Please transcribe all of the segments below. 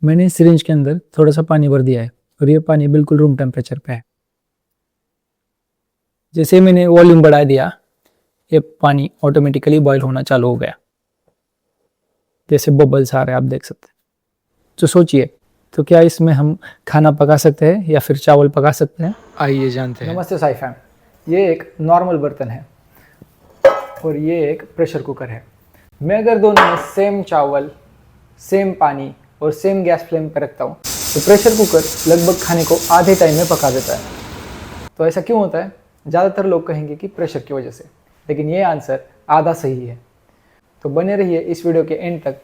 मैंने सिरिंज के अंदर थोड़ा सा पानी भर दिया है और ये पानी बिल्कुल रूम टेम्परेचर पे है। जैसे मैंने वॉल्यूम बढ़ा दिया, ये पानी ऑटोमेटिकली बॉईल होना चालू हो गया। जैसे बबल्स आ रहे हैं, आप देख सकते हैं। तो सोचिए, तो क्या इसमें हम खाना पका सकते हैं या फिर चावल पका सकते हैं? आइए जानते हैं। नमस्ते साई फैम। ये एक नॉर्मल बर्तन है और ये एक प्रेशर कुकर है। मैं अगर दोनों में सेम चावल, सेम पानी और सेम गैस फ्लेम पर रखता हूँ तो प्रेशर कुकर लगभग खाने को आधे टाइम में पका देता है। तो ऐसा क्यों होता है? ज़्यादातर लोग कहेंगे कि प्रेशर की वजह से, लेकिन ये आंसर आधा सही है। तो बने रहिए इस वीडियो के एंड तक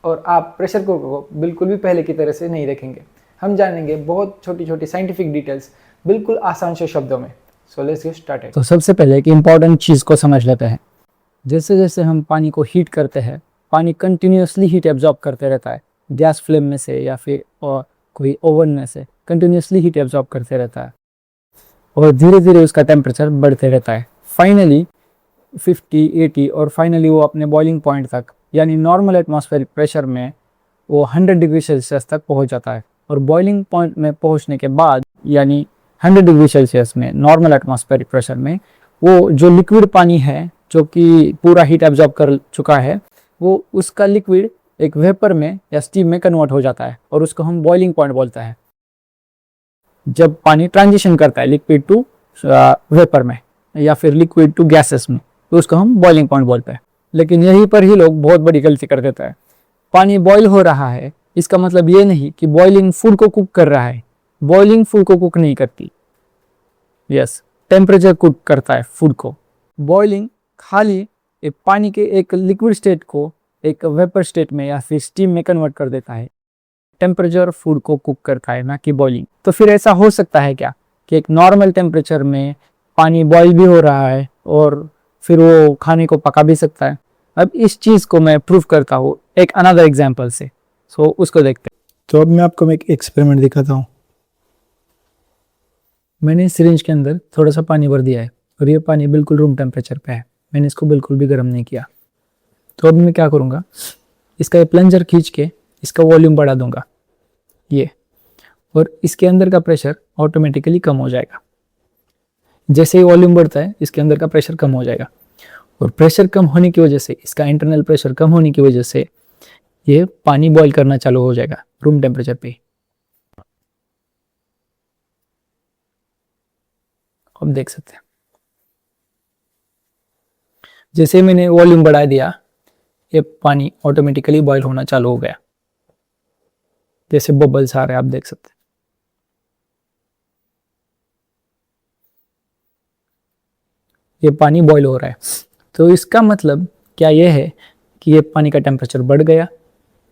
और आप प्रेशर कुकर को बिल्कुल भी पहले की तरह से नहीं रखेंगे। हम जानेंगे बहुत छोटी छोटी साइंटिफिक डिटेल्स बिल्कुल आसान से शब्दों में। So let's get started. तो सबसे पहले एक इम्पॉर्टेंट चीज़ को समझ लेते हैं। जैसे जैसे हम पानी को हीट करते हैं, पानी कंटिन्यूसली हीट एब्जॉर्ब करते रहता है। गैस फ्लेम में से या फिर कोई ओवन में से कंटिन्यूसली हीट एब्जॉर्ब करते रहता है और धीरे धीरे उसका टेम्परेचर बढ़ते रहता है। फाइनली 50, 80 और फाइनली वो अपने बॉइलिंग पॉइंट तक यानी नॉर्मल एटमॉस्फेरिक प्रेशर में वो 100 डिग्री सेल्सियस तक पहुंच जाता है। और बॉइलिंग पॉइंट में पहुंचने के बाद यानी 100 डिग्री सेल्सियस में नॉर्मल एटमॉस्फेरिक प्रेशर में वो जो लिक्विड पानी है जो कि पूरा हीट एब्जॉर्ब कर चुका है, वो उसका लिक्विड एक वेपर में या स्टीम में कन्वर्ट हो जाता है और उसको हम बॉइलिंग पॉइंट बोलते हैं। जब पानी ट्रांजिशन करता है लिक्विड टू वेपर में या फिर लिक्विड टू गैसेस में, तो उसको हम बॉइलिंग पॉइंट बोलते हैं। लेकिन यहीं पर ही लोग बहुत बड़ी गलती कर देते हैं। पानी बॉईल हो रहा है, इसका मतलब ये नहीं कि बॉइलिंग फूड को कुक कर रहा है। बॉइलिंग फूड को कुक नहीं करती। यस, टेम्परेचर कुक करता है फूड को। बॉइलिंग खाली एक पानी के एक लिक्विड स्टेट को एक वेपर स्टेट में या फिर स्टीम में कन्वर्ट कर देता है। टेम्परेचर फूड को कुक करता है, ना कि बॉइलिंग। तो फिर ऐसा हो सकता है क्या कि एक नॉर्मल टेम्परेचर में पानी बॉईल भी हो रहा है और फिर वो खाने को पका भी सकता है? अब इस चीज़ को मैं प्रूव करता हूँ एक अनदर एग्जाम्पल से। सो उसको देखते हैं। तो अब मैं आपको एक एक्सपेरिमेंट दिखाता हूँ। मैंने सिरिंज के अंदर थोड़ा सा पानी भर दिया है और ये पानी बिल्कुल रूम टेम्परेचर पे है। मैंने इसको बिल्कुल भी गर्म नहीं किया। तो अब मैं क्या करूँगा, इसका ये प्लंजर खींच के इसका वॉल्यूम बढ़ा दूंगा ये, और इसके अंदर का प्रेशर ऑटोमेटिकली कम हो जाएगा। जैसे ही वॉल्यूम बढ़ता है इसके अंदर का प्रेशर कम हो जाएगा और प्रेशर कम होने की वजह से, इसका इंटरनल प्रेशर कम होने की वजह से ये पानी बॉईल करना चालू हो जाएगा रूम टेम्परेचर पे। अब देख सकते हैं, जैसे मैंने वॉल्यूम बढ़ा दिया, ये पानी ऑटोमेटिकली बॉईल होना चालू हो गया। जैसे बबल्स आ रहे हैं, आप देख सकते हैं। ये पानी बॉईल हो रहा है। तो इसका मतलब क्या ये है कि ये पानी का टेम्परेचर बढ़ गया?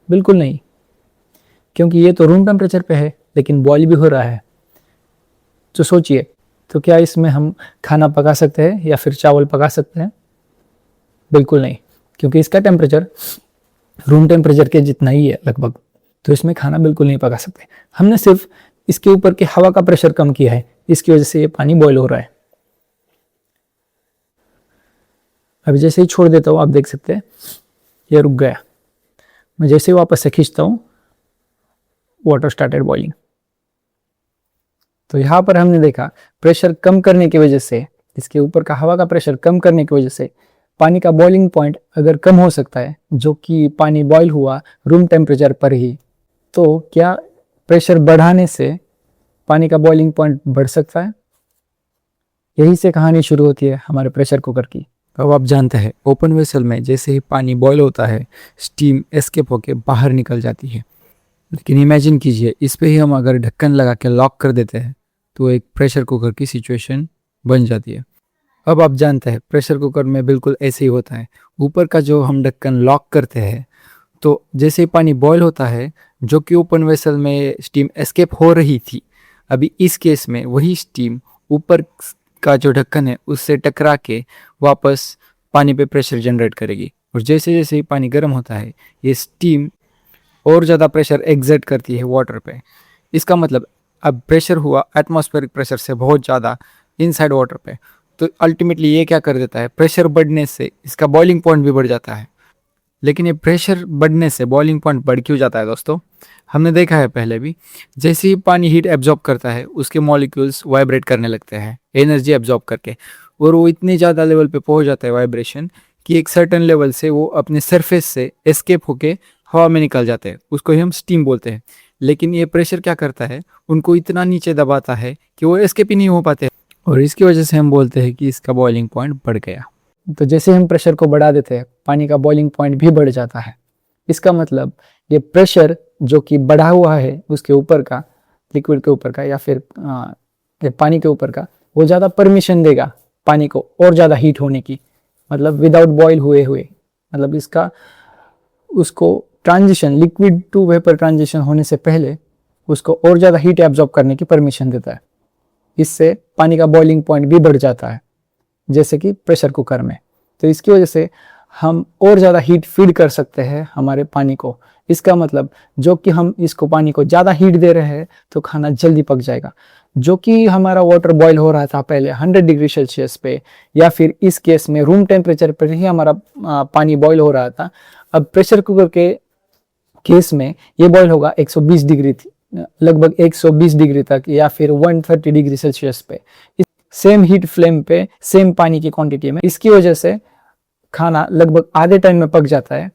बिल्कुल नहीं, क्योंकि ये तो रूम टेम्परेचर पे है लेकिन बॉईल भी हो रहा है। तो सोचिए, तो क्या इसमें हम खाना पका सकते हैं या फिर चावल पका सकते हैं? बिल्कुल नहीं, क्योंकि इसका टेम्परेचर रूम टेम्परेचर के जितना ही है लगभग। तो इसमें खाना बिल्कुल नहीं पका सकते। हमने सिर्फ इसके ऊपर के हवा का प्रेशर कम किया है, इसकी वजह से ये पानी बॉईल हो रहा है। अभी जैसे ही छोड़ देता हूँ, आप देख सकते हैं ये रुक गया। मैं जैसे ही वापस से खींचता हूँ, वाटर स्टार्टेड बॉइलिंग। तो यहाँ पर हमने देखा प्रेशर कम करने की वजह से, इसके ऊपर का हवा का प्रेशर कम करने की वजह से पानी का बॉइलिंग पॉइंट अगर कम हो सकता है, जो कि पानी बॉईल हुआ रूम टेम्परेचर पर ही, तो क्या प्रेशर बढ़ाने से पानी का बॉइलिंग पॉइंट बढ़ सकता है? यही से कहानी शुरू होती है हमारे प्रेशर कुकर की। अब आप जानते हैं, ओपन वेसल में जैसे ही पानी बॉईल होता है, स्टीम एस्केप होके बाहर निकल जाती है। लेकिन इमेजिन कीजिए, इस पे ही हम अगर ढक्कन लगा के लॉक कर देते हैं तो एक प्रेशर कुकर की सिचुएशन बन जाती है। अब आप जानते हैं, प्रेशर कुकर में बिल्कुल ऐसे ही होता है। ऊपर का जो हम ढक्कन लॉक करते हैं, तो जैसे ही पानी बॉईल होता है, जो कि ओपन वेसल में स्टीम एस्केप हो रही थी, अभी इस केस में वही स्टीम ऊपर का जो ढक्कन है उससे टकरा के वापस पानी पे प्रेशर जनरेट करेगी। और जैसे जैसे ही पानी गर्म होता है, ये स्टीम और ज़्यादा प्रेशर एग्जर्ट करती है वाटर पे। इसका मतलब अब प्रेशर हुआ एटमॉस्फेरिक प्रेशर से बहुत ज़्यादा इनसाइड वाटर पे। तो अल्टीमेटली ये क्या कर देता है, प्रेशर बढ़ने से इसका बॉइलिंग पॉइंट भी बढ़ जाता है। लेकिन ये प्रेशर बढ़ने से बॉइलिंग पॉइंट बढ़ क्यों जाता है दोस्तों? हमने देखा है पहले भी, जैसे ही पानी हीट एब्जॉर्ब करता है उसके मॉलिक्यूल्स वाइब्रेट करने लगते हैं एनर्जी एब्जॉर्ब करके, और वो इतने ज़्यादा लेवल पे पहुंच जाता है वाइब्रेशन कि एक सर्टेन लेवल से वो अपने सरफेस से एस्केप होके हवा में निकल जाते हैं, उसको ही हम स्टीम बोलते हैं। लेकिन ये प्रेशर क्या करता है, उनको इतना नीचे दबाता है कि वो एस्केप ही नहीं हो पाते, और इसकी वजह से हम बोलते हैं कि इसका बॉइलिंग पॉइंट बढ़ गया। तो जैसे हम प्रेशर को बढ़ा देते हैं, पानी का बॉइलिंग पॉइंट भी बढ़ जाता है। इसका मतलब ये प्रेशर जो कि बढ़ा हुआ है उसके ऊपर का, लिक्विड के ऊपर का या फिर ये पानी के ऊपर का, वो ज़्यादा परमिशन देगा पानी को और ज़्यादा हीट होने की, मतलब विदाउट बॉयल हुए हुए, मतलब इसका उसको transition, liquid to vapour transition होने से पहले उसको और ज़्यादा हीट एब्जॉर्ब करने की परमिशन देता है। इससे पानी का बॉइलिंग पॉइंट भी बढ़ जाता है, जैसे कि प्रेशर कुकर में। तो इसकी वजह से हम और ज़्यादा हीट फीड कर सकते हैं हमारे पानी को। इसका मतलब जो कि हम इसको पानी को ज़्यादा हीट दे रहे हैं तो खाना जल्दी पक जाएगा। जो कि हमारा वाटर बॉयल हो रहा था पहले 100 डिग्री सेल्सियस पे, या फिर इस केस में रूम टेम्परेचर पर ही हमारा पानी बॉयल हो रहा था, अब प्रेशर कुकर के केस में ये बॉयल होगा 120 डिग्री, लगभग 120 डिग्री तक, या फिर 130 डिग्री सेल्सियस पे, सेम हीट फ्लेम पे सेम पानी की क्वांटिटी में। इसकी वजह से खाना लगभग आधे टाइम में पक जाता है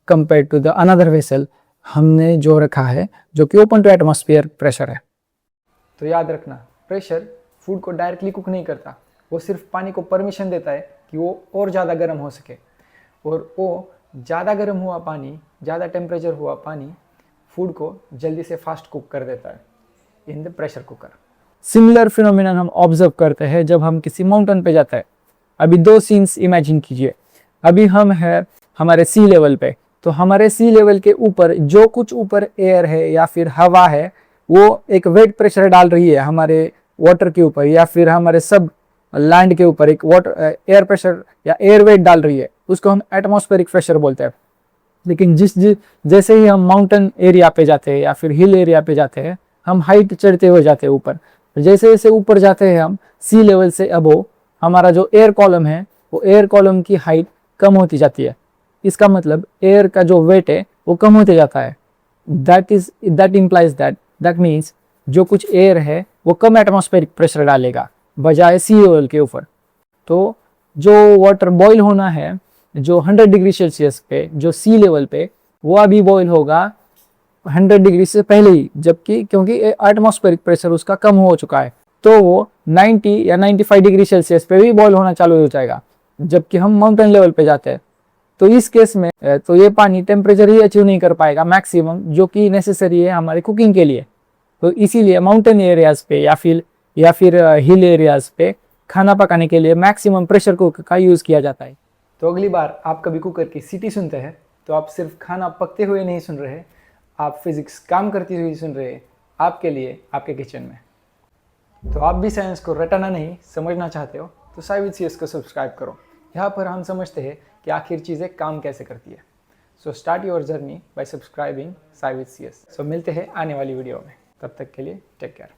compare to the another vessel हमने जो रखा है जो कि ओपन टू एटमॉस्फेयर प्रेशर है। तो याद रखना, प्रेशर फूड को डायरेक्टली कुक नहीं करता, वो सिर्फ पानी को परमिशन देता है कि वो और ज़्यादा गर्म हो सके, और वो ज़्यादा गर्म हुआ पानी, ज़्यादा टेम्परेचर हुआ पानी फूड को जल्दी से फास्ट कुक कर देता है in the pressure cooker. Similar phenomenon हम ऑब्जर्व करते हैं जब हम किसी माउंटेन पे जाते हैं। अभी दो सीन्स इमेजिन कीजिए। अभी हम है हमारे सी लेवल पे, तो हमारे सी लेवल के ऊपर जो कुछ ऊपर एयर है या फिर हवा है वो एक वेट प्रेशर डाल रही है हमारे वाटर के ऊपर, या फिर हमारे सब लैंड के ऊपर एक वाटर एयर प्रेशर या एयर वेट डाल रही है, उसको हम एटमॉस्फेरिक प्रेशर बोलते हैं। लेकिन जैसे ही हम माउंटेन एरिया पे जाते हैं या फिर हिल एरिया पे जाते हैं, हम हाइट चढ़ते हुए जाते हैं ऊपर, जैसे जैसे ऊपर जाते हैं हम सी लेवल से अबो, हमारा जो एयर कॉलम है वो एयर कॉलम की हाइट कम होती जाती है। इसका मतलब एयर का जो वेट है वो कम होते जाता है। दैट इम्प्लाइज दैट मीन्स जो कुछ एयर है वो कम एटमॉस्फेरिक प्रेशर डालेगा बजाय सी लेवल के ऊपर। तो जो वाटर बॉईल होना है जो 100 डिग्री सेल्सियस पे, जो सी लेवल पे, वो अभी बॉईल होगा 100 डिग्री से पहले ही, जबकि क्योंकि एटमॉस्फेरिक प्रेशर उसका कम हो चुका है, तो वो 90 या 95 डिग्री सेल्सियस पे भी बॉईल होना चालू हो जाएगा जबकि हम माउंटेन लेवल पे जाते हैं। तो इस केस में तो ये पानी टेम्परेचर ही अचीव नहीं कर पाएगा मैक्सिमम, जो कि नेसेसरी है हमारे कुकिंग के लिए। तो इसीलिए माउंटेन एरियाज पे या फिर हिल एरियाज पे खाना पकाने के लिए मैक्सिमम प्रेशर कुकर का यूज़ किया जाता है। तो अगली बार आप कभी कुकर की सीटी सुनते हैं तो आप सिर्फ खाना पकते हुए नहीं सुन रहे, आप फिजिक्स काम करती हुई सुन रहे, आपके लिए आपके किचन में। तो आप भी साइंस को रटाना नहीं समझना चाहते हो तो साई विद सीएस को सब्सक्राइब करो। यहाँ पर हम समझते हैं कि आखिर चीज़ें काम कैसे करती है। So start your journey by subscribing Sai with CS. So मिलते हैं आने वाली वीडियो में, तब तक के लिए टेक केयर।